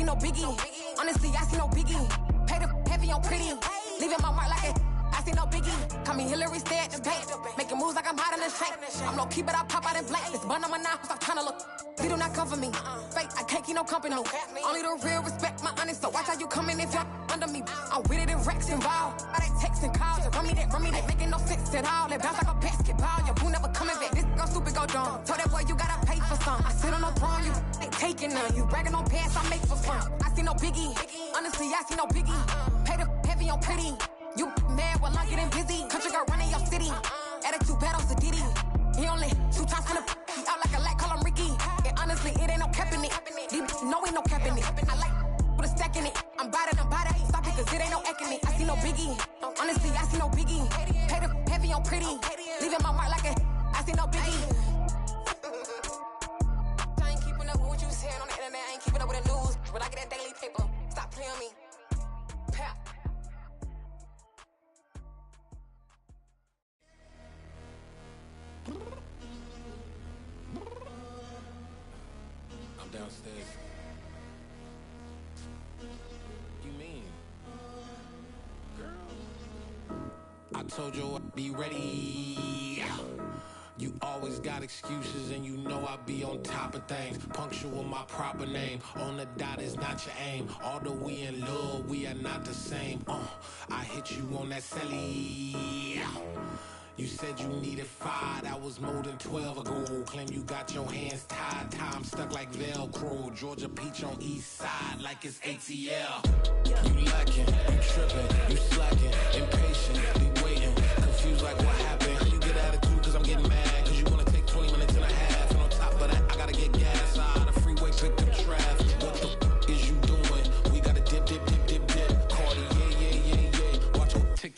no biggie. Honestly, I see no biggie. Pay the heavy on pretty. Leaving my mark like it. I see no biggie. Call me Hillary, stay at the bank. Making moves like I'm hot in the shank. I'm low key, but I pop out in blank. This bun on my knife, stop trying to look. They do not come for me. Fake, I can't keep no company. Only the real respect my honest. So watch how you coming if y'all under me. I'm with it in Rex involved. I they texting calls. Run me that. Making no sense at all. They bounce like a basketball. Your boo never coming back. This go stupid, go dumb. Told that boy you gotta pay for some. I sit on no throne, you ain't taking none. You bragging on pants, I make for fun. I see no biggie. Honestly, I see no biggie. Pay the heavy on pretty. You mad while I'm getting busy. Country girl running your city. Attitude bad on Sadiddy. He only 2 times from the he out like a light, call him Ricky. And honestly, it ain't no cap in it. No, ain't no cap in it. I like put a stack in it. I'm by that, ain't stop it, cause it ain't no eck in it. I see no biggie. Honestly, I see no biggie. Pay the heavy on pretty. Leaving my mark like a I see no biggie. I ain't keeping up with what you saying on the internet. I ain't keeping up with the news. But I get that daily paper. Stop playing on me. Pap. I'm downstairs. You mean? Girl, I told you I'd be ready. You always got excuses and you know I be on top of things. Punctual my proper name. On the dot is not your aim. Although we in love, we are not the same. I hit you on that celly. You said you needed 5, that was more than 12 ago. Claim you got your hands tied, time stuck like Velcro. Georgia Peach on east side like it's ATL. You lacking, you tripping, you slacking, impatient, be waiting, confused like what happened. How you get attitude cause I'm getting mad, cause you wanna take 20 minutes and a half. And on top of that, I gotta get gas out of the freeway, pick up traffic. What the f is you doing? We gotta dip. Cardi, yeah. Watch your tick.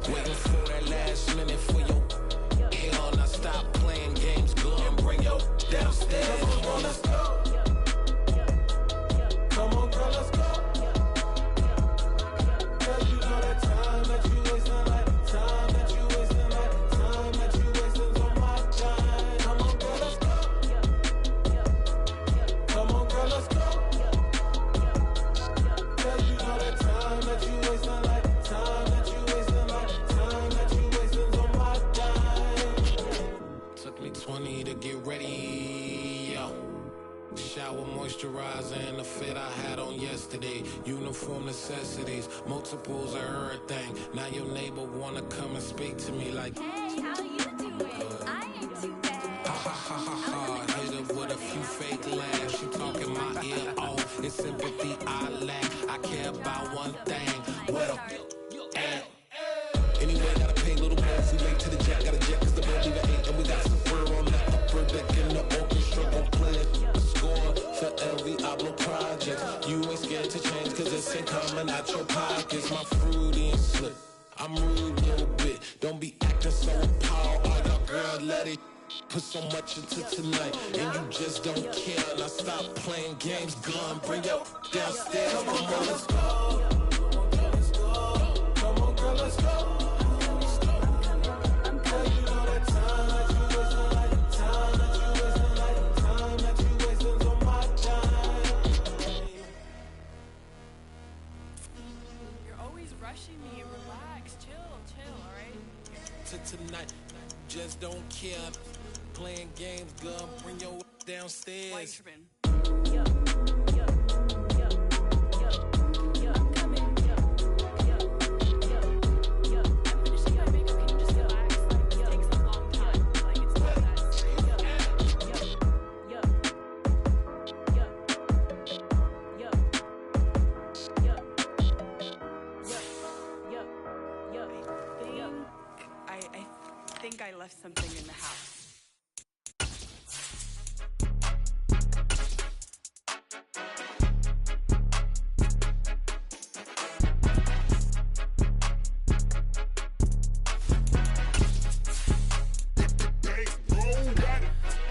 Waiting for that last minute for your hell. Now stop playing games, go and bring your downstairs. Come on, let's go. Come on, girl, let's go. Cause you know that time that you wasting, like time that you wasting, like time that you wasting on my time. Come on, girl, let's go. Come on, girl, let's go. Cause you know that time that you wasting, like time that you wasting, like time that you wasting on my time. Took me 20 to get ready, yo. Shower, moisturizer, and the fit I had on yesterday. Uniform necessities, multiples of everything. Now your neighbor wanna come and speak to me like, hey, how you doing? I ain't too bad. Ha. Hit her with a few fake laughs. She talking my ear off. It's sympathy I lack. I care about one thing. What up? At? Anyway, gotta pay a little more. We late to the jet, got a jet cause the boat leave at 8. And we got some fur on the upper deck in the orchestra. Gon' play a score for every Ablo project. You ain't scared to change cause it's ain't coming out your pockets. My fruity and slip. I'm rude a little bit. Don't be acting so appalled. All y'all girl, let it put so much into tonight. And you just don't care. Now stop playing games, gun. Bring your downstairs. Come on, let's go. Come on, girl, let's go. Rushing me, relax, chill, alright? To tonight, just don't care. Playing games, gun, bring your downstairs. Why you tripping? I'm coming. I'm finishing my makeup. Can you just relax? Like, it takes a long time. Like, it's not that serious. I think I left something in the house.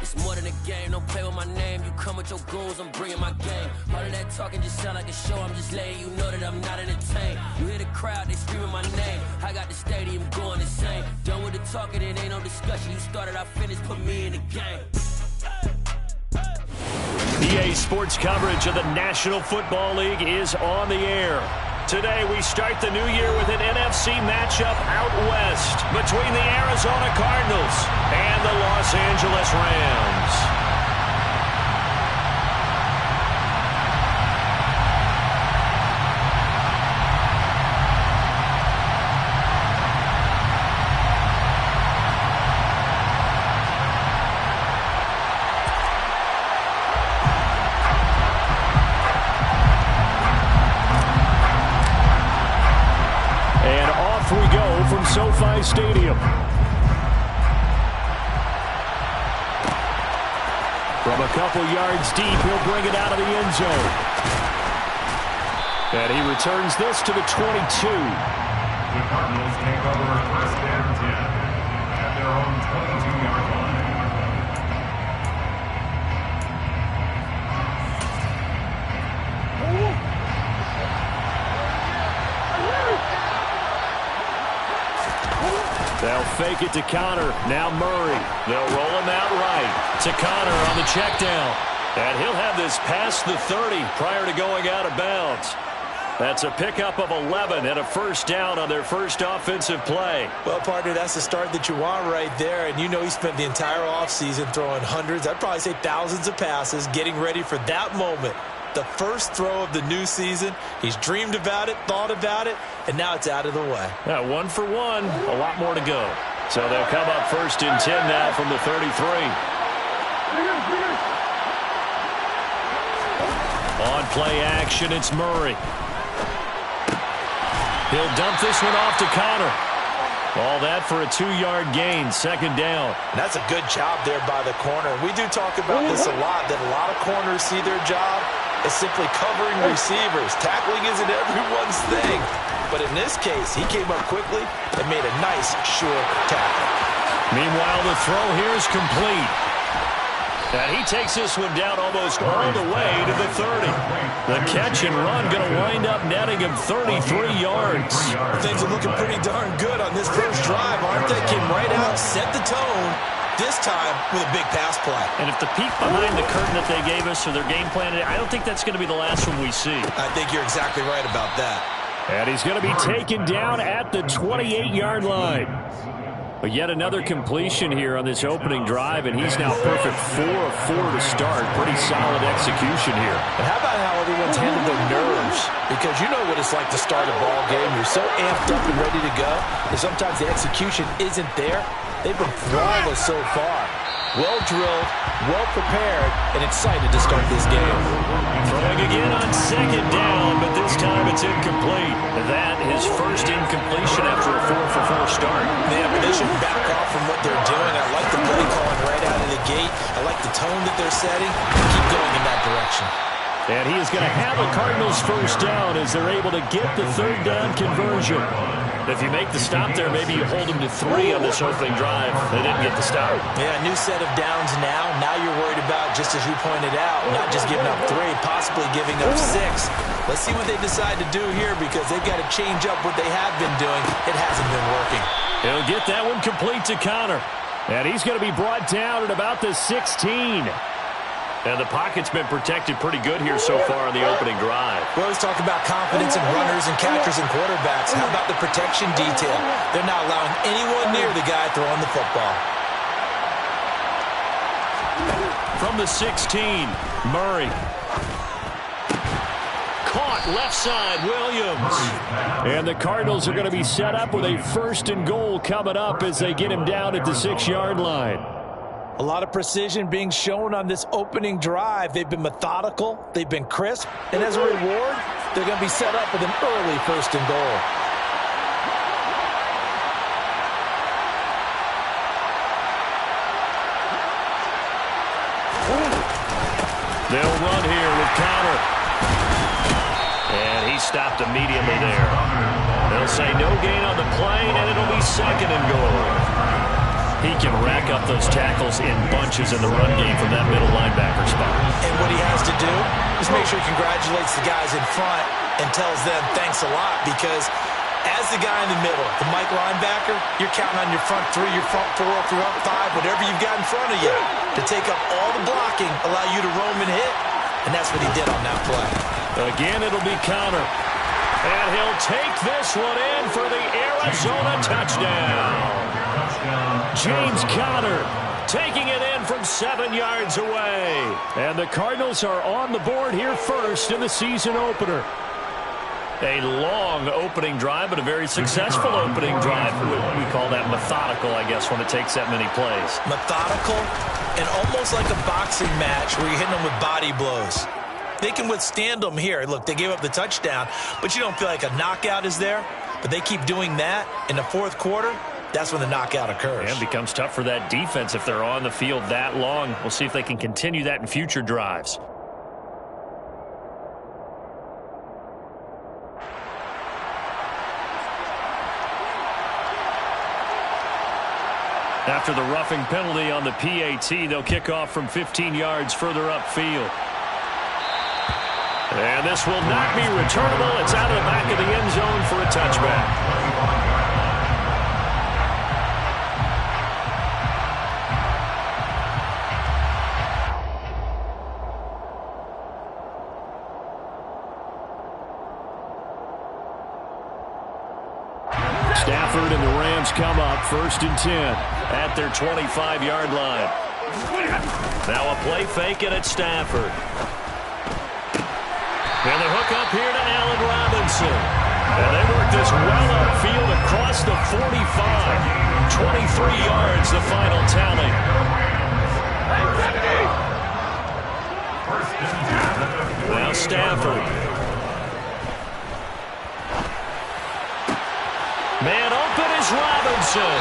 It's more than a game, don't play with my name. You come with your goons, I'm bringing my game. All of that talking just sound like a show, I'm just letting you know that I'm not entertained. You hear the crowd, they screaming my name. I got the stadium going insane. Done with the talking, it ain't no discussion. You started, I finished, put me in the game. EA Sports coverage of the National Football League is on the air. Today, we start the new year with an NFC matchup out west between the Arizona Cardinals and the Los Angeles Rams. SoFi Stadium. From a couple yards deep, he'll bring it out of the end zone. And he returns this to the 22. The Cardinals take over first and 10 at their own 22-yard line. They'll fake it to Connor. Now Murray. They'll roll him out right to Connor on the check down. And he'll have this past the 30 prior to going out of bounds. That's a pickup of 11 and a first down on their first offensive play. Well, partner, that's the start that you want right there. And you know he spent the entire offseason throwing hundreds, I'd probably say thousands of passes, getting ready for that moment. The first throw of the new season. He's dreamed about it, thought about it, and now it's out of the way. Yeah, 1 for 1. A lot more to go. So they'll come up first and 10 now from the 33. On play action, it's Murray. He'll dump this one off to Connor. All that for a 2-yard gain, second down. And that's a good job there by the corner. We do talk about this a lot, that a lot of corners see their job as simply covering receivers. Tackling isn't everyone's thing. But in this case, he came up quickly and made a nice, sure tackle. Meanwhile, the throw here is complete. And he takes this one down almost all the way to the 30. The catch and run going to wind up netting him 33 yards. Things are looking pretty darn good on this first drive, aren't they? Came right out, set the tone, this time with a big pass play. And if the peek behind the curtain that they gave us or their game plan, I don't think that's going to be the last one we see. I think you're exactly right about that. And he's going to be taken down at the 28-yard line. But yet another completion here on this opening drive, and he's now perfect 4 of 4 to start. Pretty solid execution here. And how about how everyone's handled their nerves? Because you know what it's like to start a ball game. You're so amped up and ready to go, and sometimes the execution isn't there. They've been flawless so far. Well drilled, well prepared, and excited to start this game. Throwing again on second down, but this time it's incomplete. That his first incompletion after a 4-for-4 start. Yeah, but they should back off from what they're doing. I like the play calling right out of the gate. I like the tone that they're setting. Keep going in that direction. And he is going to have a Cardinals first down as they're able to get the third down conversion. If you make the stop there, maybe you hold them to 3 on this opening drive. They didn't get the stop. Yeah, new set of downs now. Now you're worried about, just as you pointed out, not just giving up 3, possibly giving up 6. Let's see what they decide to do here, because they've got to change up what they have been doing. It hasn't been working. He'll get that one complete to Connor. And he's going to be brought down at about the 16. And the pocket's been protected pretty good here so far in the opening drive. We always talk about confidence in runners and catchers and quarterbacks. How about the protection detail? They're not allowing anyone near the guy throwing the football. From the 16, Murray. Caught left side, Williams. And the Cardinals are going to be set up with a 1st and goal coming up as they get him down at the 6-yard line. A lot of precision being shown on this opening drive. They've been methodical, they've been crisp, and as a reward, they're going to be set up with an early 1st and goal. They'll run here with Connor. And he stopped immediately there. They'll say no gain on the play, and it'll be 2nd and goal. He can rack up those tackles in bunches in the run game from that middle linebacker spot. And what he has to do is make sure he congratulates the guys in front and tells them thanks a lot, because as the guy in the middle, the Mike linebacker, you're counting on your front 3, your front 4, front 5, whatever you've got in front of you to take up all the blocking, allow you to roam and hit. and that's what he did on that play. Again, it'll be Connor. And he'll take this one in for the Arizona touchdown. James Conner taking it in from 7 yards away. And the Cardinals are on the board here first in the season opener. A long opening drive, but a very successful opening drive. We call that methodical, I guess, when it takes that many plays. Methodical and almost like a boxing match where you're hitting them with body blows. They can withstand them here. Look, they gave up the touchdown, but you don't feel like a knockout is there. But they keep doing that in the fourth quarter. That's when the knockout occurs. And it becomes tough for that defense if they're on the field that long. We'll see if they can continue that in future drives. After the roughing penalty on the PAT, they'll kick off from 15 yards further upfield. And this will not be returnable. It's out of the back of the end zone for a touchback. Stafford and the Rams come up 1st and 10 at their 25-yard line. Now a play fake and it's Stafford. And the hook up here to Allen Robinson. And they work this well upfield across the 45. 23 yards, the final tally. Now Stafford. Man open is Robinson.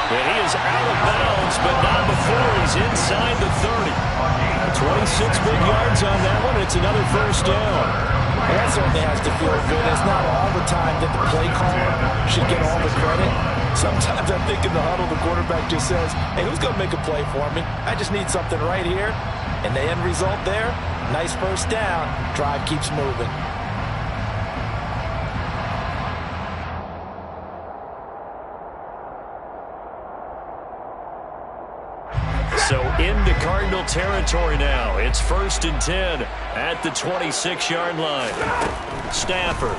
And he is out of bounds, but not before he's inside the 30. 26 big yards on that one. It's another first down. Well, that certainly has to feel good. It's not all the time that the play caller should get all the credit. Sometimes I think in the huddle, the quarterback just says, hey, who's going to make a play for me? I just need something right here. And the end result there, nice first down. Drive keeps moving. So into Cardinal territory now. It's 1st and 10 at the 26-yard line. Stafford.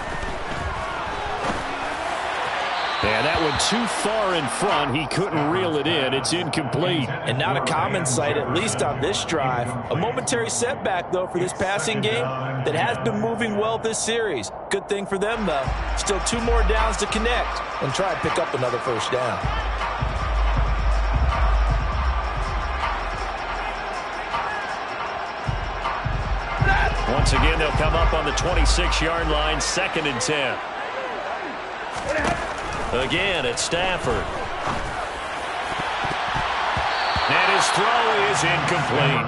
And that one too far in front. He couldn't reel it in. It's incomplete. And not a common sight, at least on this drive. A momentary setback, though, for this passing game that has been moving well this series. Good thing for them, though. Still 2 more downs to connect and try and pick up another first down. Once again, they'll come up on the 26-yard line, 2nd and 10. Again, it's Stafford. And his throw is incomplete.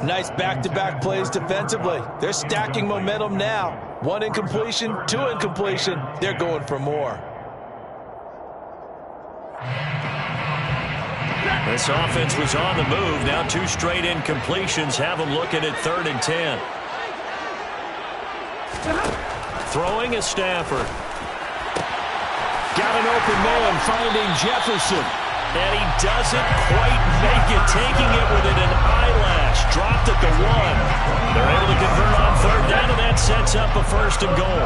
Nice back-to-back plays defensively. They're stacking momentum now. 1 incompletion, 2 incompletion. They're going for more. This offense was on the move. Now 2 straight incompletions have them looking at 3rd and 10. Throwing is Stafford. Got an open man finding Jefferson. And he doesn't quite make it, taking it within an eyelash. Dropped at the 1. They're able to convert on 3rd down, and that sets up a 1st and goal.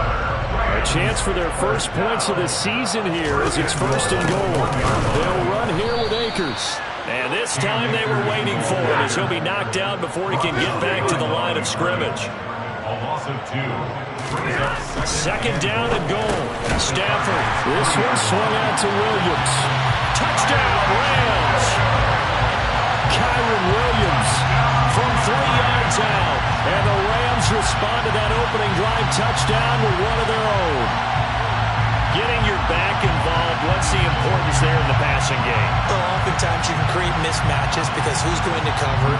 A chance for their first points of the season here as it's 1st and goal. They'll run here with Akers. And this time they were waiting for it as he'll be knocked out before he can get back to the line of scrimmage. A loss of 2. 2nd down and goal. Stafford. This one swung out to Williams. Touchdown, Rams. Kyron Williams from 3 yards out. And the Rams respond to that opening drive touchdown with one of their own. Getting your back involved, what's the importance there in the passing game? Well, oftentimes you can create mismatches because who's going to cover,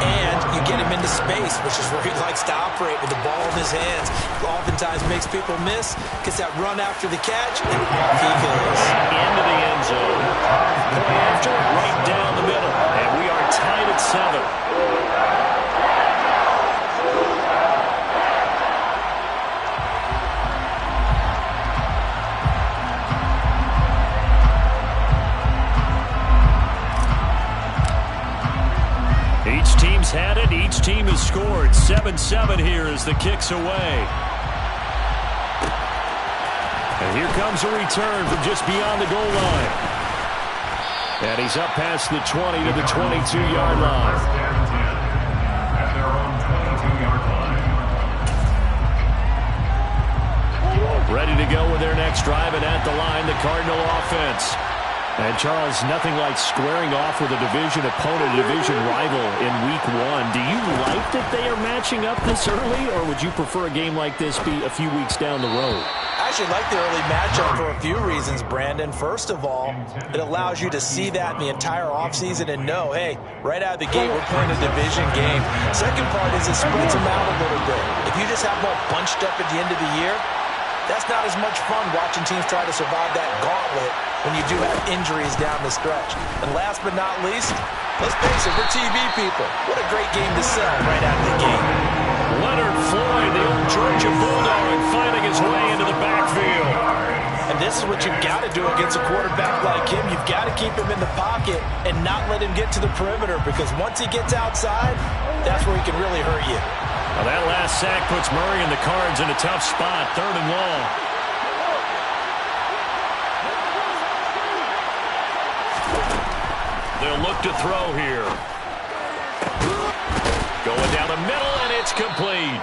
and you get him into space, which is where he likes to operate with the ball in his hands. Oftentimes makes people miss, gets that run after the catch, and off he goes. Into the end zone. Play after it, right down the middle. And we are tied at 7. Each team's had it. Each Each team has scored 7-7 here as the kick's away. And here comes a return from just beyond the goal line. And he's up past the 20 to the 22-yard line. First down and 10 at their own 22-yard line. Ready to go with their next drive, and at the line, the Cardinal offense. And, Charles, nothing like squaring off with a division opponent, a division rival in Week 1. Do you like that they are matching up this early, or would you prefer a game like this be a few weeks down the road? I actually like the early matchup for a few reasons, Brandon. First of all, it allows you to see that in the entire offseason and know, hey, right out of the gate, we're playing a division game. Second part is it spreads them out a little bit. If you just have them all bunched up at the end of the year, that's not as much fun watching teams try to survive that gauntlet when you do have injuries down the stretch. And last but not least, let's face it, we're TV people. What a great game to sell right out of the gate. Leonard Floyd, the old Georgia Bulldog, finding his way into the backfield. And this is what you've got to do against a quarterback like him. You've got to keep him in the pocket and not let him get to the perimeter, because once he gets outside, that's where he can really hurt you. Well, that last sack puts Murray and the Cards in a tough spot, 3rd and long. They'll look to throw here. Going down the middle, and it's complete.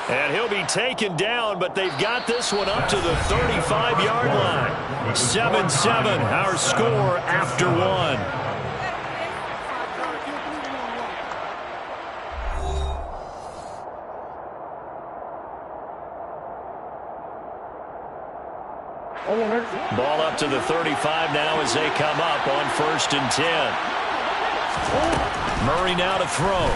And he'll be taken down, but they've got this one up to the 35-yard line. 7-7, our score after one. Ball up to the 35 now as they come up on 1st and 10. Murray now to throw.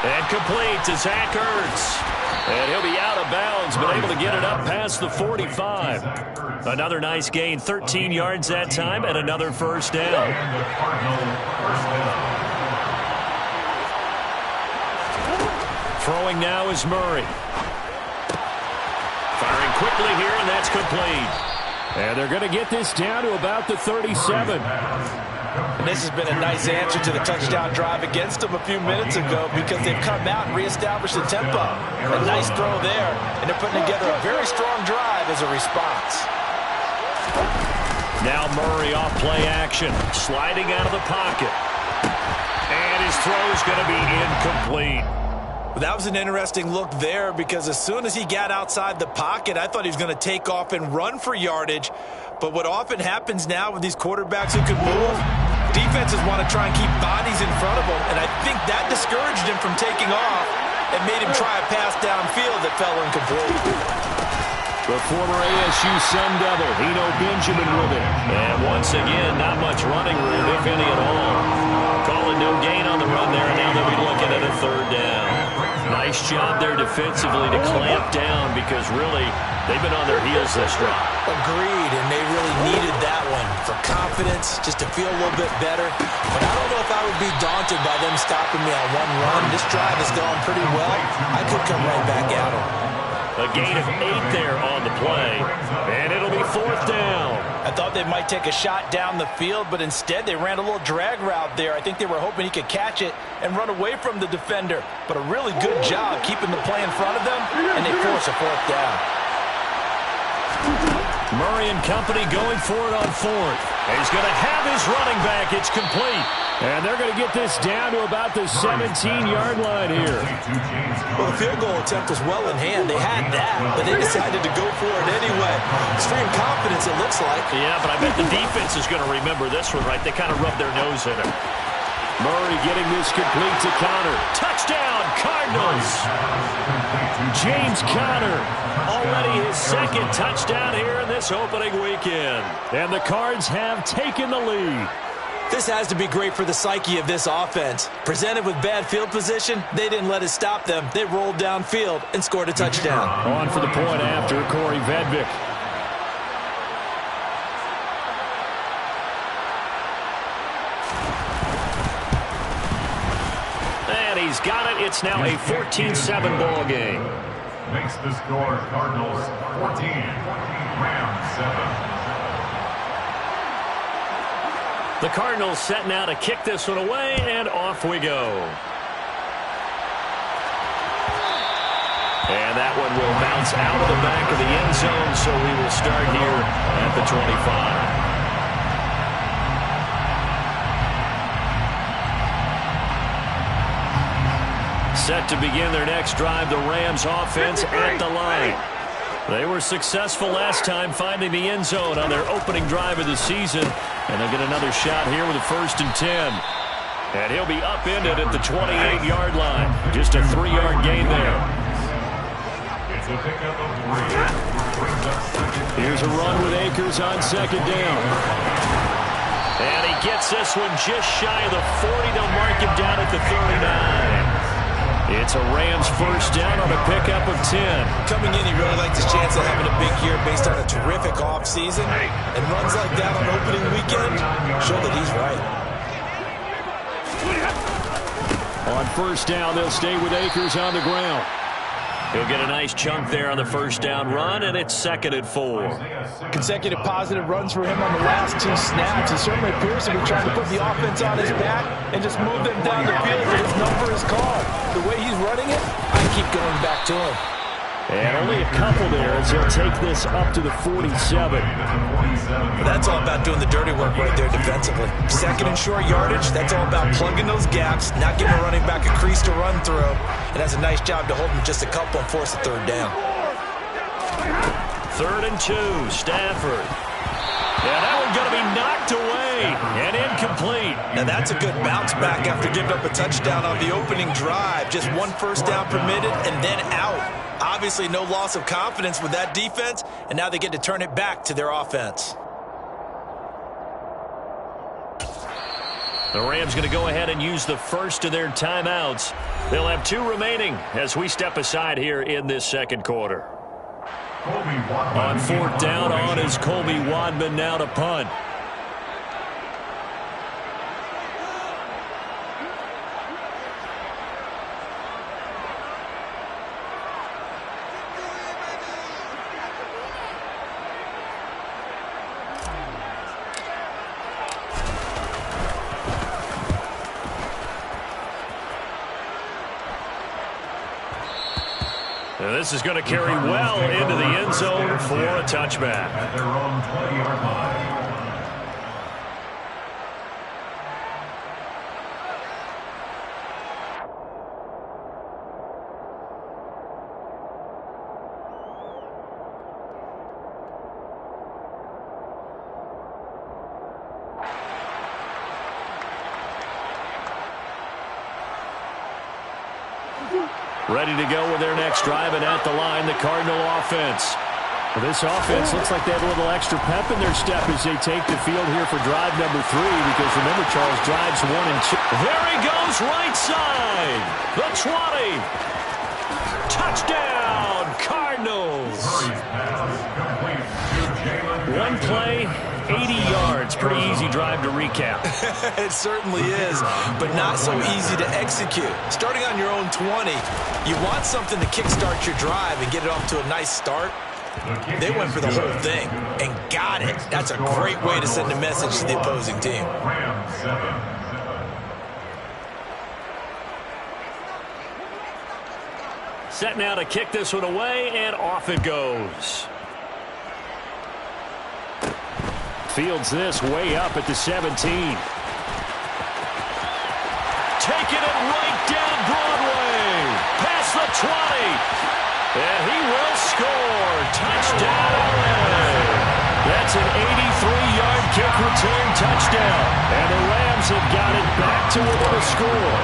And complete to Zach Ertz. And he'll be out of bounds, but able to get it up past the 45. Another nice gain, 13 yards that time, and another first down. Throwing now is Murray. Firing quickly here, and that's complete. And they're going to get this down to about the 37. And this has been a nice answer to the touchdown drive against them a few minutes ago, because they've come out and reestablished the tempo. A nice throw there, and they're putting together a very strong drive as a response. Now Murray off play action, sliding out of the pocket. And his throw is going to be incomplete. That was an interesting look there, because as soon as he got outside the pocket, I thought he was going to take off and run for yardage. But what often happens now with these quarterbacks who can move, defenses want to try and keep bodies in front of them, and I think that discouraged him from taking off and made him try a pass downfield that fell incomplete. The former ASU Sun Devil, Eno Benjamin with it. And once again, not much running room, if any at all. Calling no gain on the run there, and now they'll be looking at a 3rd down. Nice job there defensively to clamp down, because really, they've been on their heels this drive. Agreed, and they really needed that one for confidence, just to feel a little bit better. But I don't know if I would be daunted by them stopping me on one run. This drive has gone pretty well. I could come right back at them. A gain of 8 there on the play, and it'll be 4th down. I thought they might take a shot down the field, but instead they ran a little drag route there. I think they were hoping he could catch it and run away from the defender. But a really good job keeping the play in front of them, and they force a 4th down. Murray and company going for it on 4th. He's going to have his running back. It's complete. And they're going to get this down to about the 17-yard line here. Well, the field goal attempt was well in hand. They had that, but they decided to go for it anyway. Extreme confidence, it looks like. Yeah, but I bet the defense is going to remember this one, right? They kind of rubbed their nose in it. Murray getting this complete to Connor. Touchdown, Cardinals! James Conner, already his 2nd touchdown here in this opening weekend. And the Cards have taken the lead. This has to be great for the psyche of this offense. Presented with bad field position, they didn't let it stop them. They rolled downfield and scored a touchdown. On for the point after, Corey Vedvik. And he's got it. It's now a 14-7 ball game. Makes the score Cardinals 14, Rams 7. The Cardinals set now to kick this one away, and off we go. And that one will bounce out of the back of the end zone, so we will start here at the 25. Set to begin their next drive, the Rams offense at the line. They were successful last time finding the end zone on their opening drive of the season, and they'll get another shot here with a 1st and 10. And he'll be upended at the 28-yard line. Just a 3-yard gain there. Here's a run with Akers on 2nd down. And he gets this one just shy of the 40. They'll mark him down at the 39. It's a Rams 1st down on a pickup of 10. Coming in, he really liked his chance of having a big year based on a terrific offseason. And runs like that on opening weekend show that he's right. On 1st down, they'll stay with Akers on the ground. He'll get a nice chunk there on the 1st down run, and it's 2nd and 4. Consecutive positive runs for him on the last 2 snaps. He certainly appears to be trying to put the offense on his back and just move them down the field when his number is called. The way he's running it, I keep going back to him. And only a couple there as he'll take this up to the 47. That's all about doing the dirty work right there defensively. 2nd and short yardage, that's all about plugging those gaps, not giving a running back a crease to run through. It has a nice job to hold him just a couple and force a 3rd down. 3rd and 2, Stafford. Yeah, that one's going to be knocked away and incomplete. Now that's a good bounce back after giving up a touchdown on the opening drive. Just 1 1st down permitted and then out. Obviously no loss of confidence with that defense, and now they get to turn it back to their offense. The Rams going to go ahead and use the first of their timeouts. They'll have 2 remaining as we step aside here in this 2nd quarter. On 4th down, on is Colby Wadman now to punt. And this is going to carry well into the end zone for a touchback. At their own 20-yard line. Ready to go with their next drive, and at the line, the Cardinal offense. Well, this offense looks like they have a little extra pep in their step as they take the field here for drive number 3, because remember, Charles, drives 1 and 2. There he goes, right side. The 20. Touchdown, Cardinals. 1 play, 80 yards. Pretty easy drive to recap. It certainly is, but not so easy to execute. Starting on your own 20, you want something to kickstart your drive and get it off to a nice start. They went for the whole thing and got it. That's a great way to send a message to the opposing team. Set now to kick this one away, and off it goes. Fields this way up at the 17. Taking it right down Broadway. Past the 20. And he will score. Touchdown, LA. That's an 83-yard kick return touchdown. And the Rams have got it back to within a score.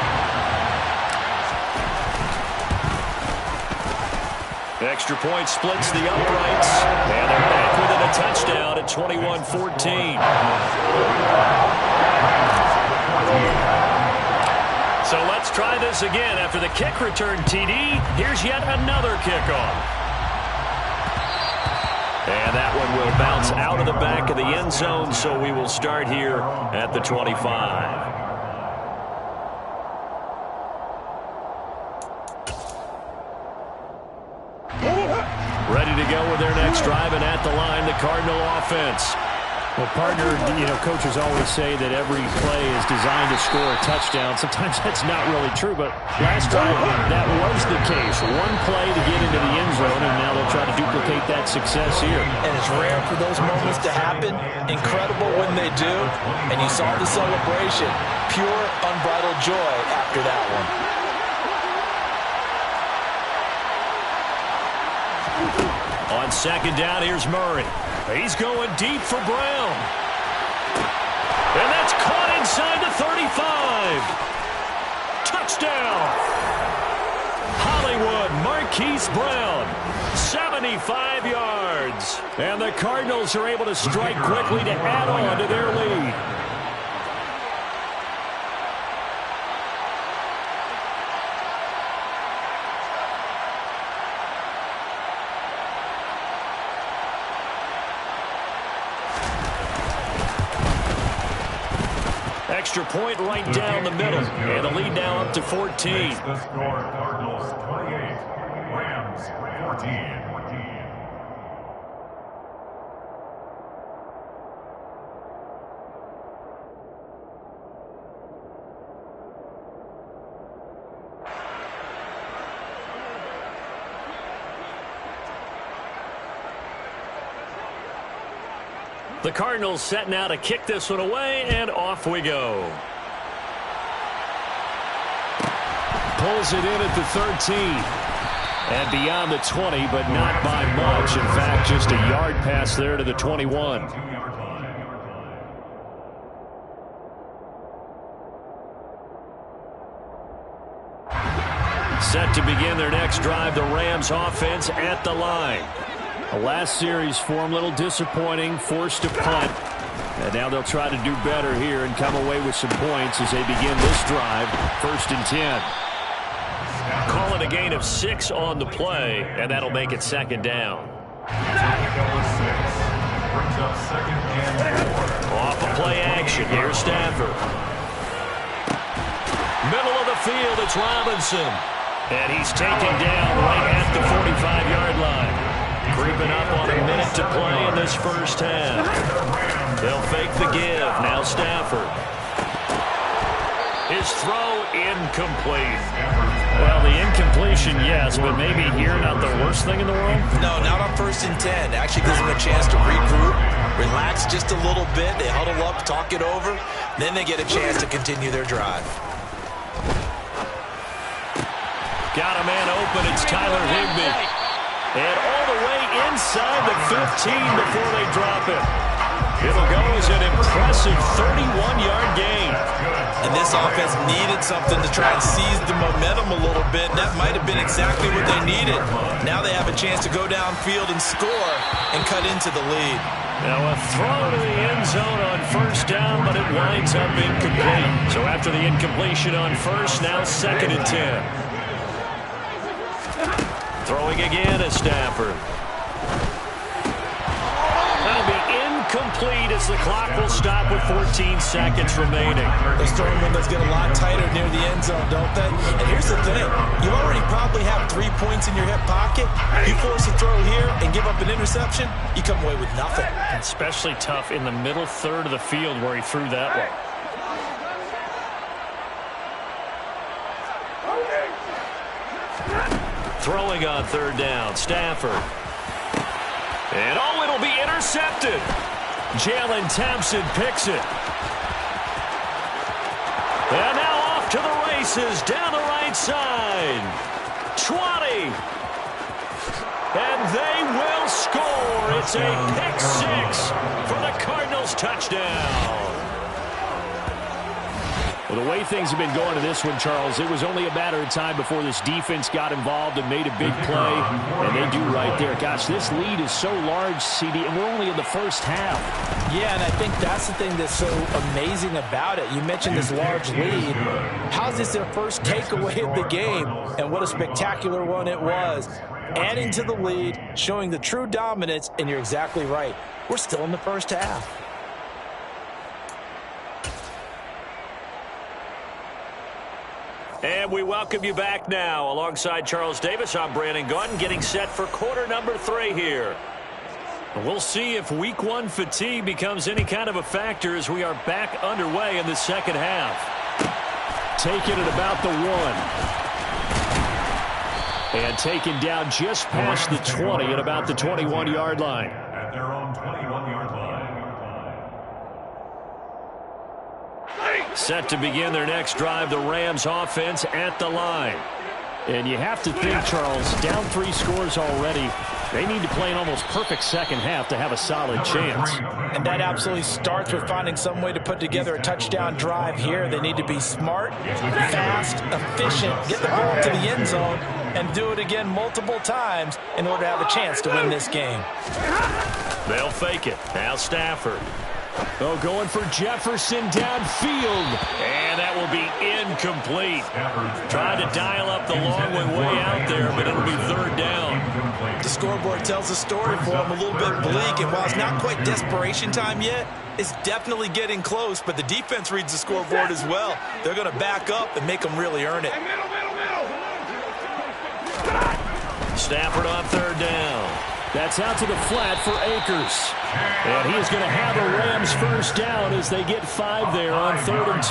Extra point splits the uprights, and they're back within a touchdown at 21-14. So let's try this again. After the kick return TD, here's yet another kickoff. And that one will bounce out of the back of the end zone, so we will start here at the 25. Ready to go with their next drive, and at the line, the Cardinal offense. Well, partner, coaches always say that every play is designed to score a touchdown. Sometimes that's not really true, but last drive, that was the case. One play to get into the end zone, and now they'll try to duplicate that success here. And it's rare for those moments to happen. Incredible when they do. And you saw the celebration. Pure, unbridled joy after that one. On second down, here's Murray. He's going deep for Brown. And that's caught inside the 35. Touchdown. Hollywood Marquise Brown, 75 yards. And the Cardinals are able to strike quickly to add on to their lead. Extra point right down the middle. And the lead now up to 14. The score, Cardinals 28, Rams 14. The Cardinals set now to kick this one away, and off we go. Pulls it in at the 13. And beyond the 20, but not by much. In fact, just a yard pass there to the 21. Set to begin their next drive, the Rams offense at the line. The last series for them, a little disappointing, forced to punt. And now they'll try to do better here and come away with some points as they begin this drive, 1st and 10. Call it a gain of 6 on the play, and that'll make it 2nd down. Off a play action, here's Stafford. Middle of the field, it's Robinson. And he's taken down right at the 45-yard line. Creeping up on a minute to play in this first half. They'll fake the give. Now Stafford. His throw incomplete. Well, the incompletion, yes, but maybe here not the worst thing in the world? No, not on 1st and 10. Actually gives them a chance to regroup, relax just a little bit. They huddle up, talk it over. Then they get a chance to continue their drive. Got a man open. It's Tyler Higbee. And all the way inside the 15 before they drop it. It'll go as an impressive 31-yard gain. And this offense needed something to try and seize the momentum a little bit. And that might have been exactly what they needed. Now they have a chance to go downfield and score and cut into the lead. Now a throw to the end zone on 1st down, but it winds up incomplete. So after the incompletion on 1st, now 2nd and 10. Throwing again is Stafford. That'll be incomplete as the clock will stop with 14 seconds remaining. Those throwing windows get a lot tighter near the end zone, don't they? And here's the thing. You already probably have 3 points in your hip pocket. You force a throw here and give up an interception, you come away with nothing. Especially tough in the middle third of the field where he threw that one. Throwing on 3rd down, Stafford. And it'll be intercepted. Jalen Thompson picks it. And now off to the races down the right side. 20. And they will score. It's a pick 6 for the Cardinals touchdown. Well, the way things have been going to this one, Charles, it was only a matter of time before this defense got involved and made a big play, and they do right there. Gosh, this lead is so large, CD, and we're only in the first half. Yeah, and I think that's the thing that's so amazing about it. You mentioned this large lead. How's this their first takeaway of the game? And what a spectacular one it was. Adding to the lead, showing the true dominance, and you're exactly right. We're still in the first half. And we welcome you back now. Alongside Charles Davis, I'm Brandon Gaudin, getting set for quarter number 3 here. We'll see if week one fatigue becomes any kind of a factor as we are back underway in the second half. Taken at about the 1. And taken down just past the 20 at about the 21-yard line. At their own 21-yard line. Set to begin their next drive, the Rams offense at the line. And you have to think, Charles, down 3 scores already. They need to play an almost perfect second half to have a solid chance. And that absolutely starts with finding some way to put together a touchdown drive here. They need to be smart, fast, efficient, get the ball to the end zone, and do it again multiple times in order to have a chance to win this game. They'll fake it. Now Stafford. Oh, going for Jefferson downfield. And that will be incomplete. Trying to dial up the long way out there, but it'll be third down. The scoreboard tells a story for them, a little bit bleak, and while it's not quite desperation time yet, it's definitely getting close, but the defense reads the scoreboard as well. They're going to back up and make them really earn it. Stafford on third down. That's out to the flat for Akers. And he is going to have the Rams first down as they get 5 there on 3rd and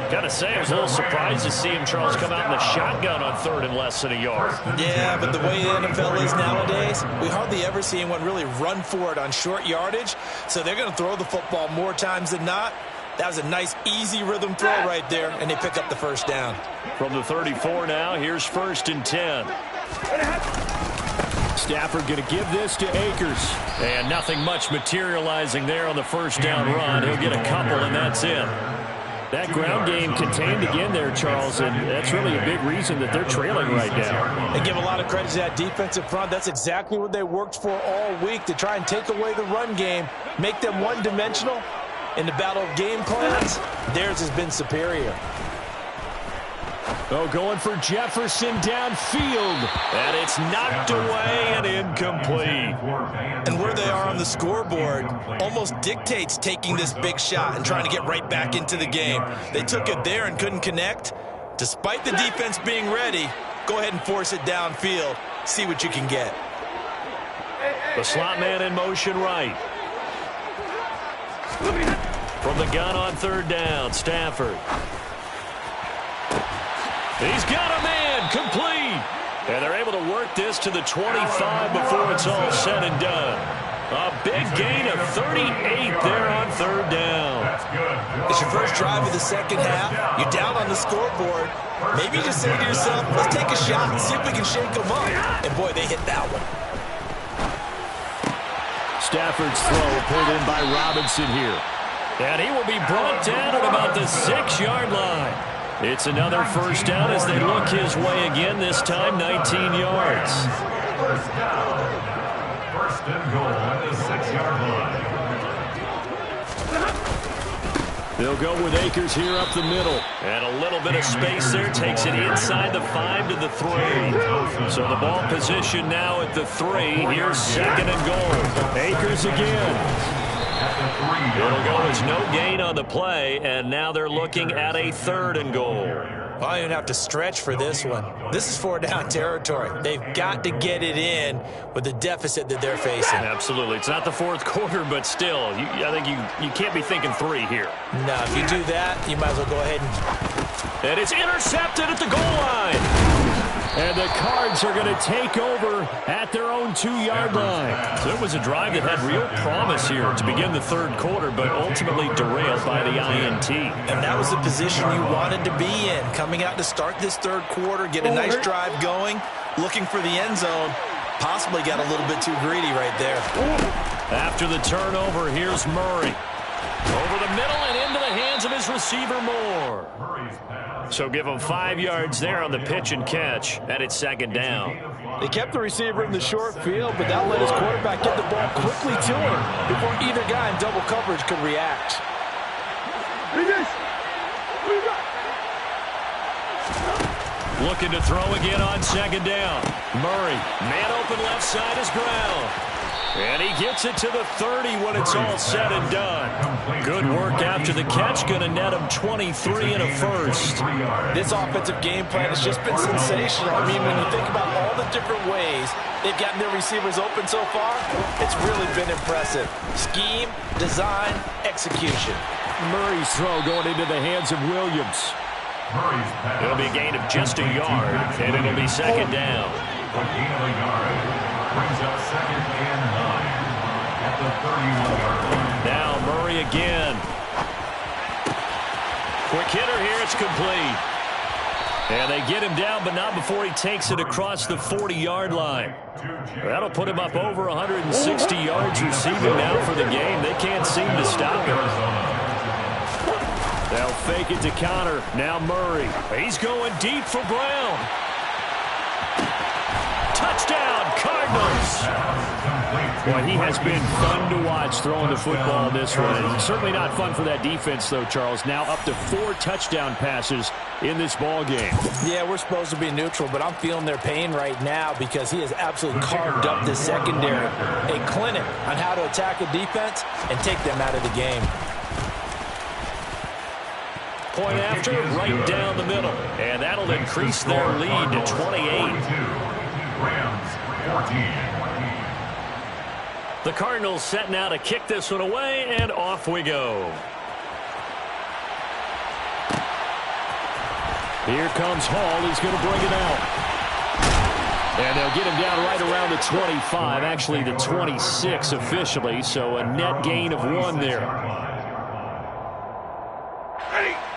2. Got to say, I was a little surprised to see him, Charles, come out in the shotgun on 3rd and less than a yard. Yeah, but the way the NFL is nowadays, we hardly ever see anyone really run for it on short yardage. So they're going to throw the football more times than not. That was a nice, easy rhythm throw right there, and they pick up the first down. From the 34 now, here's 1st and 10. Stafford going to give this to Akers. And nothing much materializing there on the first down run. He'll get a couple, and that's it. That ground game contained again there, Charles, and that's really a big reason that they're trailing right now. They give a lot of credit to that defensive front. That's exactly what they worked for all week, to try and take away the run game, make them one-dimensional. In the battle of game plans, theirs has been superior. Oh, going for Jefferson downfield. And it's knocked away and incomplete. And where they are on the scoreboard almost dictates taking this big shot and trying to get right back into the game. They took it there and couldn't connect. Despite the defense being ready, go ahead and force it downfield. See what you can get. The slot man in motion right. From the gun on 3rd down, Stafford. He's got a man, complete. And they're able to work this to the 25 before it's all said and done. A big gain of 38 there on 3rd down. It's your first drive of the second half. You're down on the scoreboard. Maybe you just say to yourself, let's take a shot and see if we can shake them up. And boy, they hit that one. Stafford's throw pulled in by Robinson here. And he will be brought down at about the 6-yard line. It's another first down as they look his way again, this time 19 yards. First down. First and goal at the 6-yard line. They'll go with Akers here up the middle. And a little bit of space there. Takes it inside the 5 to the 3. So the ball position now at the 3. Here's 2nd and goal. Akers again. It'll go as no gain on the play, and now they're looking at a 3rd and goal. I don't even have to stretch for this one. This is 4-down territory. They've got to get it in with the deficit that they're facing. Absolutely. It's not the 4th quarter, but still, I think you can't be thinking 3 here. No, if you do that, you might as well go ahead and it's intercepted at the goal line. And the Cards are going to take over at their own 2-yard line. So it was a drive that had real promise here to begin the 3rd quarter, but ultimately derailed by the INT. And that was the position you wanted to be in. Coming out to start this 3rd quarter, get a nice drive going, looking for the end zone. Possibly got a little bit too greedy right there. After the turnover, here's Murray. Over the middle and into the hands of his receiver, Moore. So give him 5 yards there on the pitch and catch, and it's 2nd down. They kept the receiver in the short field, but that let his quarterback get the ball quickly to him before either guy in double coverage could react. Looking to throw again on 2nd down. Murray, man open left side is ground. And he gets it to the 30 when it's all said and done. Good work after the catch. Going to net him 23 and a first. This offensive game plan has just been sensational. I mean, when you think about all the different ways they've gotten their receivers open so far, it's really been impressive. Scheme, design, execution. Murray's throw going into the hands of Williams. It'll be a gain of just a yard, and it'll be second down. A gain of a yard brings up 2nd and 9 at the 31-yard line. Now Murray again. Quick hitter here, it's complete. And they get him down, but not before he takes it across the 40-yard line. That'll put him up over 160 yards receiving now for the game. They can't seem to stop him. They'll fake it to Connor. Now Murray. He's going deep for Brown. Touchdown, Cardinals. Boy, he has been fun to watch throwing the football this one. It's certainly not fun for that defense, though, Charles. Now up to 4 touchdown passes in this ball game. Yeah, we're supposed to be neutral, but I'm feeling their pain right now because he has absolutely carved up this secondary. A clinic on how to attack a defense and take them out of the game. Point after, right down the middle. And that'll increase their lead to 28. Rams 14. The Cardinals setting out to kick this one away, and off we go. Here comes Hall. He's going to bring it out. And they'll get him down right around the 25, actually the 26 officially, so a net gain of 1 there.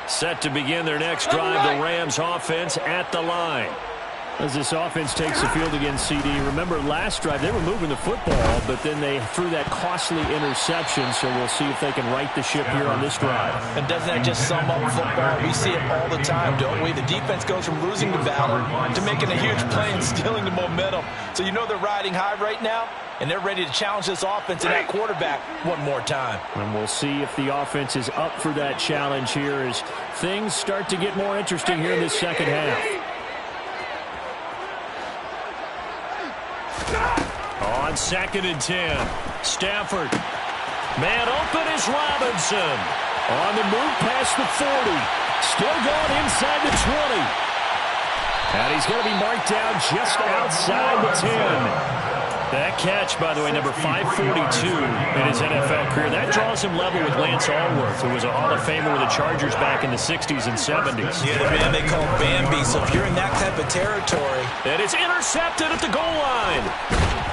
Set to begin their next drive, the Rams offense at the line. As this offense takes the field against CD, remember last drive they were moving the football, but then they threw that costly interception, so we'll see if they can right the ship here on this drive. And doesn't that just sum up football? We see it all the time, don't we? The defense goes from losing the battle to making a huge play and stealing the momentum. So you know they're riding high right now, and they're ready to challenge this offense and that quarterback one more time. And we'll see if the offense is up for that challenge here as things start to get more interesting here in this second half. On 2nd and 10, Stafford. Man open is Robinson. On the move past the 40. Still going inside the 20. And he's going to be marked down just outside the 10. That catch, by the way, number 542 in his NFL career. That draws him level with Lance Allworth, who was a Hall of Famer with the Chargers back in the 60s and 70s. Yeah, the man they call Bambi, so if you're in that type of territory. And it's intercepted at the goal line.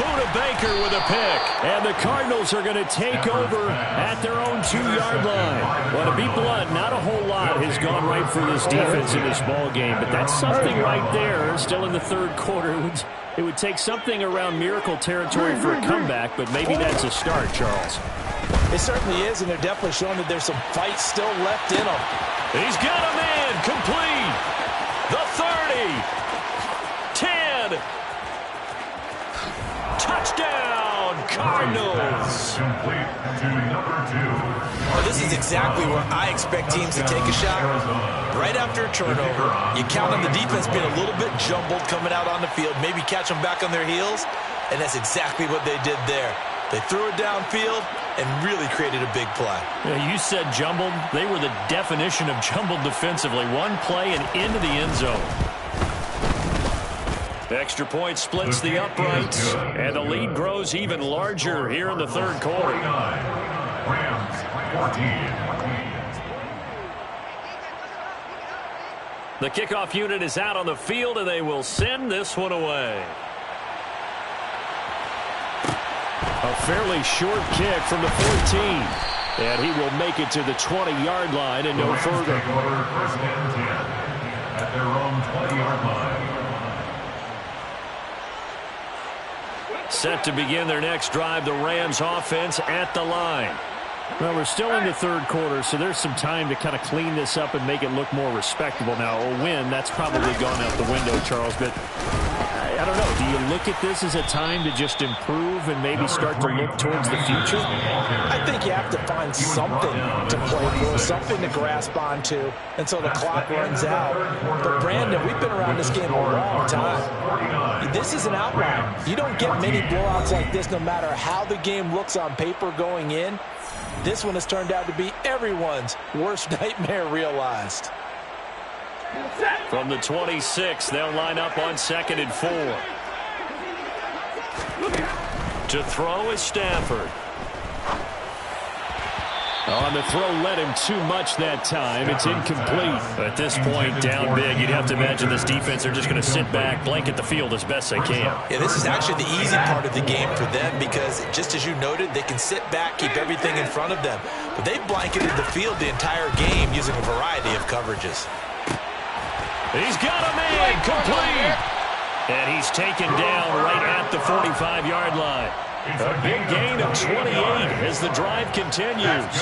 Buda Baker with a pick. And the Cardinals are going to take over at their own 2-yard line. Well, to be blunt, not a whole lot has gone right for this defense in this ball game, but that's something right there. Still in the 3rd quarter. It would take something around miracle territory for a comeback, but maybe that's a start, Charles. It certainly is, and they're definitely showing that there's some fight still left in them. He's got a man complete. The 30. 10. Touchdown, Cardinals. Complete to number 2. Well, this is exactly where I expect teams to take a shot. Right after a turnover, you count on the defense being a little bit jumbled coming out on the field, maybe catch them back on their heels, and that's exactly what they did there. They threw it downfield and really created a big play. Yeah, you said jumbled. They were the definition of jumbled defensively. One play and into the end zone. Extra point splits the uprights, and the lead grows even larger here in the 3rd quarter. Rams 14. The kickoff unit is out on the field, and they will send this one away. A fairly short kick from the 14. And he will make it to the 20-yard line and no further. Take over 1st and 10 at their own 20-yard line. Set to begin their next drive, the Rams offense at the line. Well, we're still in the 3rd quarter, so there's some time to kind of clean this up and make it look more respectable. Now, a win, that's probably gone out the window, Charles, but I don't know. Do you look at this as a time to just improve and maybe start to look towards the future? I think you have to find something to play for, something to grasp onto until the clock runs out. But, Brandon, we've been around this game a long time. This is an outlier. You don't get many blowouts like this no matter how the game looks on paper going in. This one has turned out to be everyone's worst nightmare realized. From the 26, they'll line up on 2nd and 4. To throw is Stafford. On the throw, led him too much that time. It's incomplete. At this point, down big, you'd have to imagine this defense are just going to sit back, blanket the field as best they can. Yeah, this is actually the easy part of the game for them because, just as you noted, they can sit back, keep everything in front of them. But they've blanketed the field the entire game using a variety of coverages. He's got a man, complete. And he's taken down right at the 45-yard line. A big gain of 28 as the drive continues.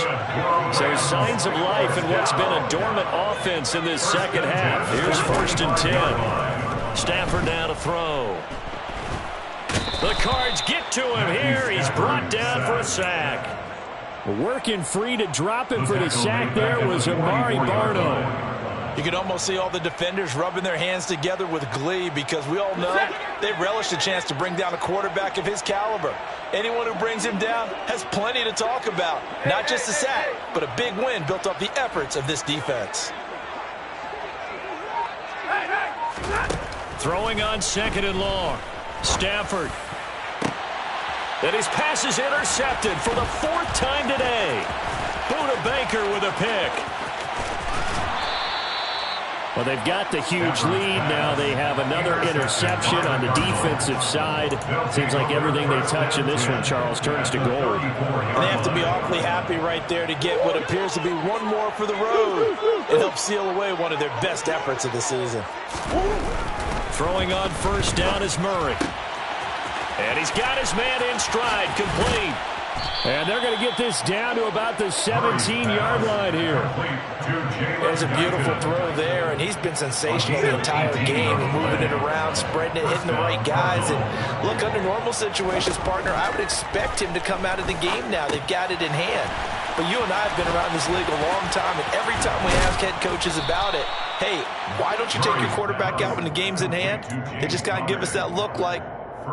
So signs of life in what's been a dormant offense in this second half. Here's 1st and 10. Stafford now to throw. The Cards get to him here. He's brought down for a sack. Working free to drop him for the sack there was Amari Barno. You can almost see all the defenders rubbing their hands together with glee because we all know they relish the chance to bring down a quarterback of his caliber. Anyone who brings him down has plenty to talk about. Not just a sack, but a big win built off the efforts of this defense. Throwing on 2nd and long. Stafford. And his pass is intercepted for the 4th time today. Buda Baker with a pick. Well, they've got the huge lead. Now they have another interception on the defensive side. Seems like everything they touch in this one, Charles, turns to gold. And they have to be awfully happy right there to get what appears to be one more for the road. It helps seal away one of their best efforts of the season. Throwing on 1st down is Murray. And he's got his man in stride, complete. And they're going to get this down to about the 17-yard line here. There's a beautiful throw there, and he's been sensational the entire game, moving it around, spreading it, hitting the right guys. And look, under normal situations, partner, I would expect him to come out of the game now. They've got it in hand. But you and I have been around this league a long time, and every time we ask head coaches about it, hey, why don't you take your quarterback out when the game's in hand? They just kind of give us that look like,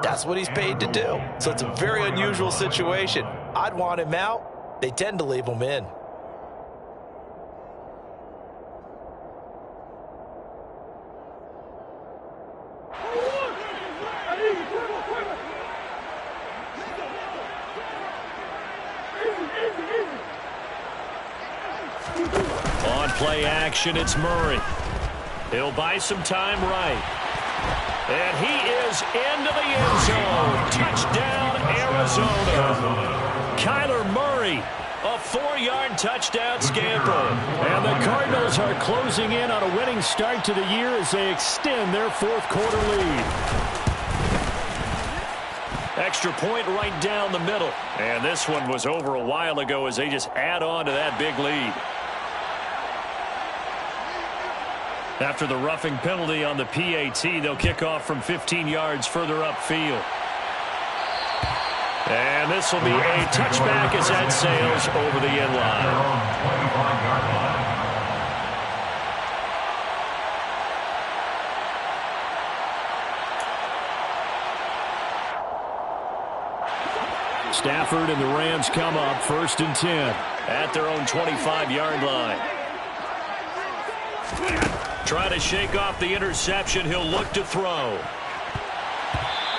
that's what he's paid to do. So it's a very unusual situation. I'd want him out. They tend to leave him in. On play action, it's Murray. He'll buy some time right. And he is into the end zone. Touchdown, Arizona. Kyler Murray, a 4-yard touchdown scamper. And the Cardinals are closing in on a winning start to the year as they extend their 4th quarter lead. Extra point right down the middle. And this one was over a while ago as they just add on to that big lead. After the roughing penalty on the PAT, they'll kick off from 15 yards further upfield. And this will be a touchback as that sails over the end line. Stafford and the Rams come up 1st and 10 at their own 25-yard line. Trying to shake off the interception. He'll look to throw.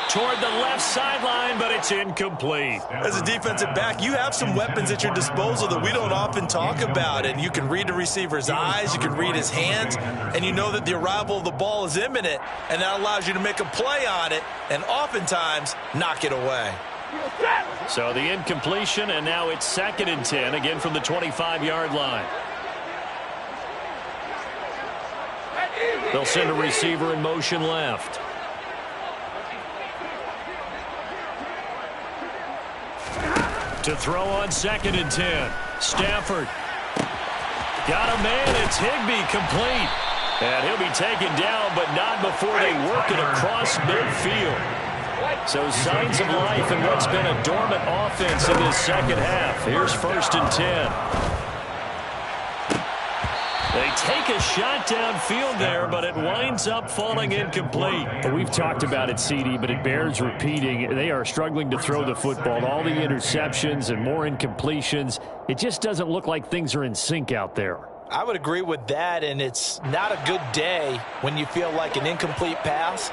Toward the left sideline, but it's incomplete. As a defensive back, you have some weapons at your disposal that we don't often talk about. And you can read the receiver's eyes, you can read his hands, and you know that the arrival of the ball is imminent, and that allows you to make a play on it and oftentimes knock it away. So the incompletion, and now it's 2nd and 10, again from the 25-yard line. They'll send a receiver in motion left. To throw on 2nd and 10. Stafford. Got a man. It's Higbee, complete. And he'll be taken down, but not before they work it across midfield. So signs of life in what's been a dormant offense in this second half. Here's 1st and 10. They take a shot downfield there, but it winds up falling incomplete. We've talked about it, CD, but it bears repeating. They are struggling to throw the football. All the interceptions and more incompletions. It just doesn't look like things are in sync out there. I would agree with that, and it's not a good day when you feel like an incomplete pass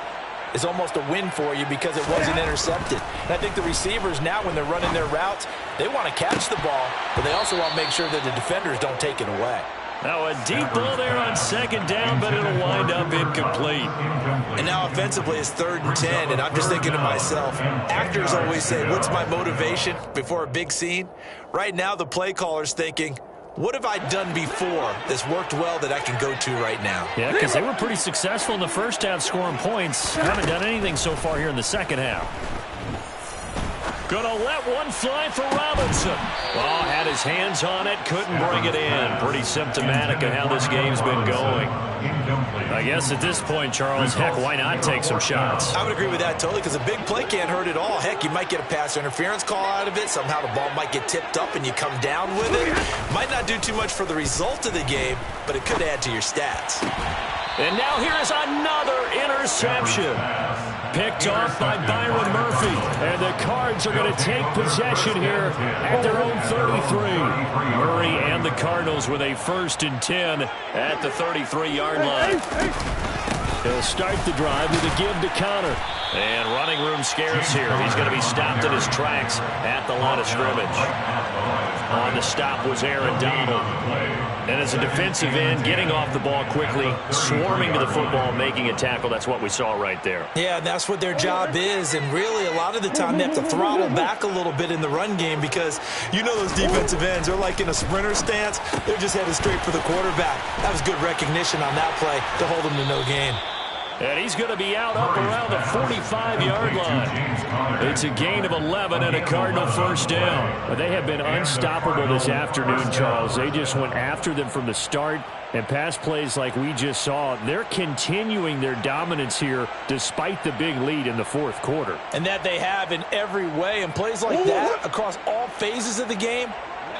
is almost a win for you because it wasn't intercepted. And I think the receivers now, when they're running their routes, they want to catch the ball, but they also want to make sure that the defenders don't take it away. Now a deep ball there on 2nd down, but it'll wind up incomplete. And now offensively it's 3rd and 10, and I'm just thinking to myself, actors always say, what's my motivation before a big scene? Right now the play caller's thinking, what have I done before that's worked well that I can go to right now? Yeah, because they were pretty successful in the first half scoring points. Haven't done anything so far here in the second half. Gonna let one fly for Robinson. Oh, had his hands on it, couldn't bring it in. Pretty symptomatic of how this game's been going. I guess at this point, Charles, heck, why not take some shots? I would agree with that totally, because a big play can't hurt at all. Heck, you might get a pass interference call out of it. Somehow the ball might get tipped up and you come down with it. Might not do too much for the result of the game, but it could add to your stats. And now here is another interception. Picked off by Byron Murphy. And the Cards are going to take possession here at their own 33. Murray and the Cardinals with a 1st and 10 at the 33-yard line. He'll start the drive with a give to Connor. And running room scarce here. He's going to be stopped in his tracks at the line of scrimmage. On the stop was Aaron Donald. And as a defensive end, getting off the ball quickly, swarming to the football, making a tackle, that's what we saw right there. Yeah, and that's what their job is. And really, a lot of the time, they have to throttle back a little bit in the run game because you know those defensive ends, they're like in a sprinter stance. They're just headed straight for the quarterback. That was good recognition on that play to hold them to no gain. And he's going to be out up around the 45-yard line. It's a gain of 11 and a Cardinal 1st down. But they have been unstoppable this afternoon, Charles. They just went after them from the start. And pass plays like we just saw, they're continuing their dominance here despite the big lead in the 4th quarter. And that they have in every way. And plays like that across all phases of the game,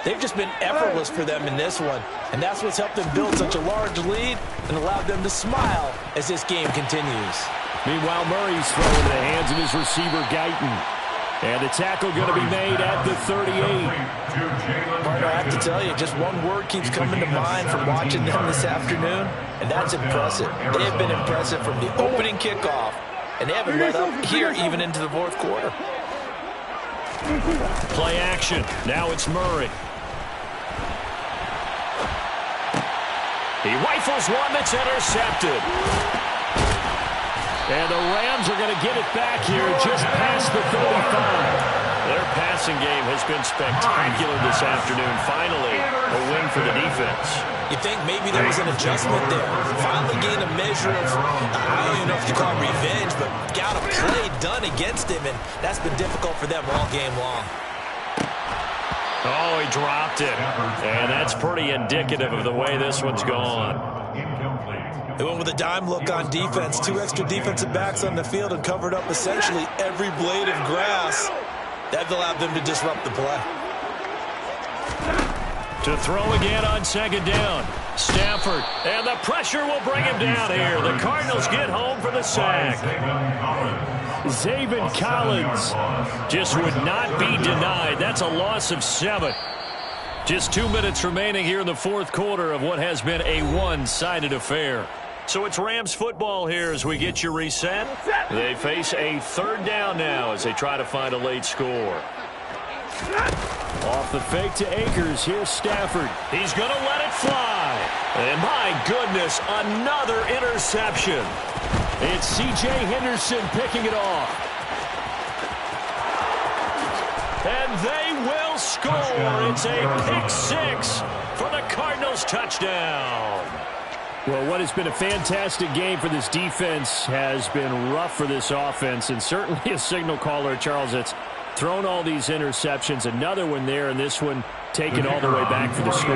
they've just been effortless for them in this one. And that's what's helped them build such a large lead and allowed them to smile as this game continues. Meanwhile, Murray's throwing in the hands of his receiver, Guyton. And the tackle going to be made at the 38. Partner, I have to tell you, just one word keeps coming to mind from watching them this afternoon, and that's impressive. They have been impressive from the opening kickoff, and they haven't let up here even into the 4th quarter. Play action. Now it's Murray. He rifles one that's intercepted. And the Rams are going to get it back here just past the 35. Their passing game has been spectacular this afternoon. Finally, a win for the defense. You think maybe there was an adjustment there. Finally gained a measure of, I don't even know if you call it revenge, but got a play done against him, and that's been difficult for them all game long. Oh, he dropped it. And that's pretty indicative of the way this one's gone. They went with a dime look on defense. 2 extra defensive backs on the field and covered up essentially every blade of grass. That allowed them to disrupt the play. To throw again on 2nd down. Stafford. And the pressure will bring him down here. The Cardinals get home for the sack. Zaven Collins just would not be denied. That's a loss of 7. Just 2 minutes remaining here in the 4th quarter of what has been a one-sided affair. So it's Rams football here as we get you reset. They face a 3rd down now as they try to find a late score. Off the fake to Akers. Here's Stafford. He's going to let it fly. And my goodness, another interception. It's C.J. Henderson picking it off. And they will score. It's a pick 6 for the Cardinals touchdown. Well, what has been a fantastic game for this defense has been rough for this offense, and certainly a signal caller, Charles, it's thrown all these interceptions. Another one there, and this one taken all the way back for the score.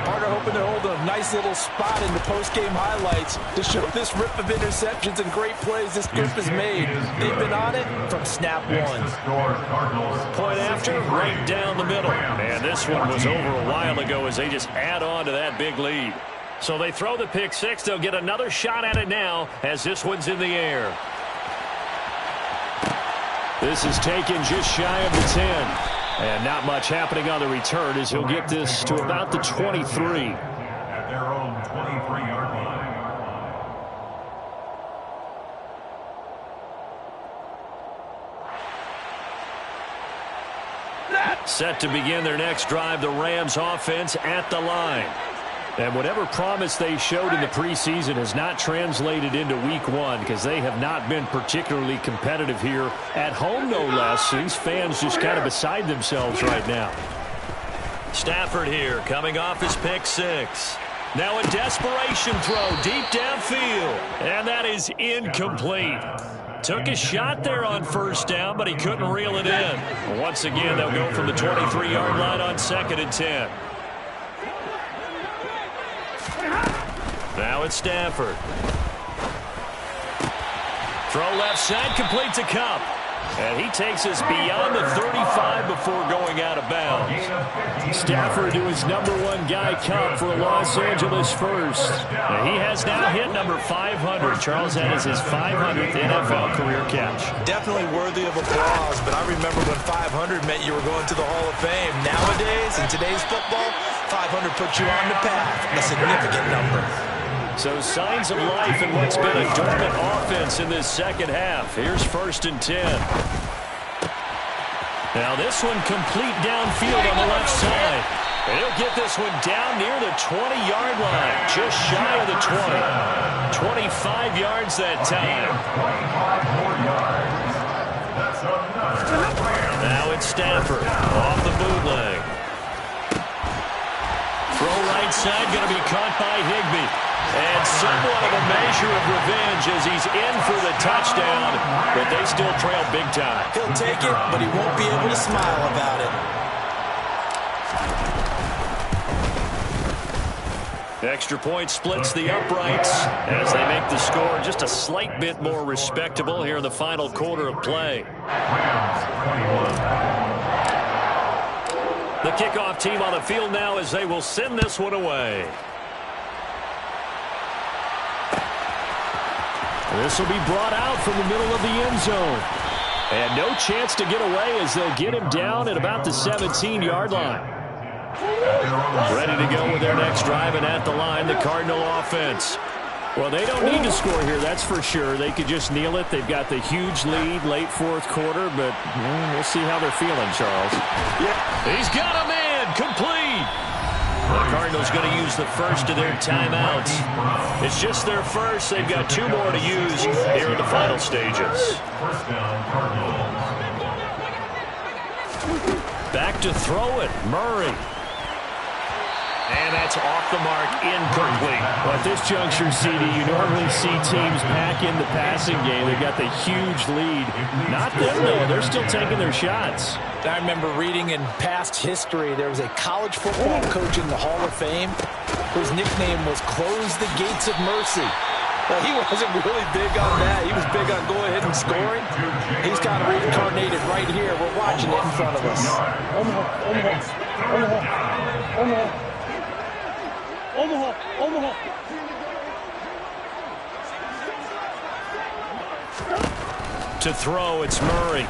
Carter hoping to hold a nice little spot in the post-game highlights to show this rip of interceptions and great plays this group has made. They've been on it from snap one. Point after, right down the middle. Man, this one was over a while ago as they just add on to that big lead. So they throw the pick six. They'll get another shot at it now as this one's in the air. This is taken just shy of the 10. And not much happening on the return as he'll get this to about the 23. At their own 23-yard line. Set to begin their next drive, the Rams offense at the line. And whatever promise they showed in the preseason has not translated into week one because they have not been particularly competitive here at home, no less. These fans just kind of beside themselves right now. Stafford here coming off his pick six. Now a desperation throw deep downfield. And that is incomplete. Took a shot there on first down, but he couldn't reel it in. Once again, they'll go from the 23-yard line on 2nd and 10. Now it's Stafford. Throw left side, complete to Kupp. And he takes us beyond the 35 before going out of bounds. Stafford to his number one guy, Kupp, for a Los Angeles first. And he has now hit number 500. Charles, that is his 500th NFL career catch. Definitely worthy of applause, but I remember when 500 meant you were going to the Hall of Fame. Nowadays, in today's football, 500 puts you on the path, a significant number. So signs of life in what's been a dormant offense in this second half. Here's 1st and 10. Now this one complete downfield on the left side. And he'll get this one down near the 20-yard line, just shy of the 20. 25 yards that time. Now it's Stafford off the bootleg. Throw right side, going to be caught by Higbee. And somewhat of a measure of revenge as he's in for the touchdown, but they still trail big time. He'll take it, but he won't be able to smile about it. Extra point splits the uprights as they make the score just a slight bit more respectable here in the final quarter of play. The kickoff team on the field now as they will send this one away. This will be brought out from the middle of the end zone. And no chance to get away as they'll get him down at about the 17-yard line. Ready to go with their next drive, and at the line, the Cardinal offense. Well, they don't need to score here, that's for sure. They could just kneel it. They've got the huge lead late fourth quarter, but we'll see how they're feeling, Charles. Yeah. He's got a man complete. The Cardinals going to use the first of their timeouts. It's just their first. They've got 2 more to use here in the final stages. Back to throw it, Murray. And that's off the mark, incomplete. Well, at this juncture, CD, you normally see teams pack in the passing game. They've got the huge lead. Not them, though. They're still taking their shots. I remember reading in past history, there was a college football coach in the Hall of Fame whose nickname was Close the Gates of Mercy. Well, he wasn't really big on that. He was big on go ahead and scoring. He's got it reincarnated right here. We're watching it in front of us. Omaha. To throw, it's Murray.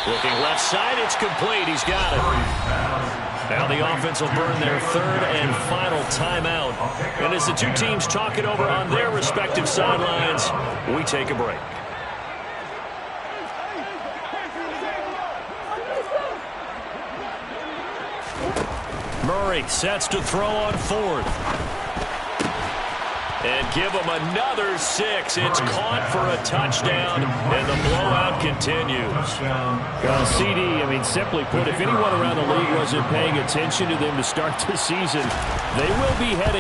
Looking left side, it's complete. He's got it. Now the offense will burn their 3rd and final timeout. And as the two teams talk it over on their respective sidelines, we take a break. Murray sets to throw on 4th. And give him another 6. It's caught for a touchdown, and the blowout continues. Well, CD, I mean, simply put, if anyone around the league wasn't paying attention to them to start the season, they will be heading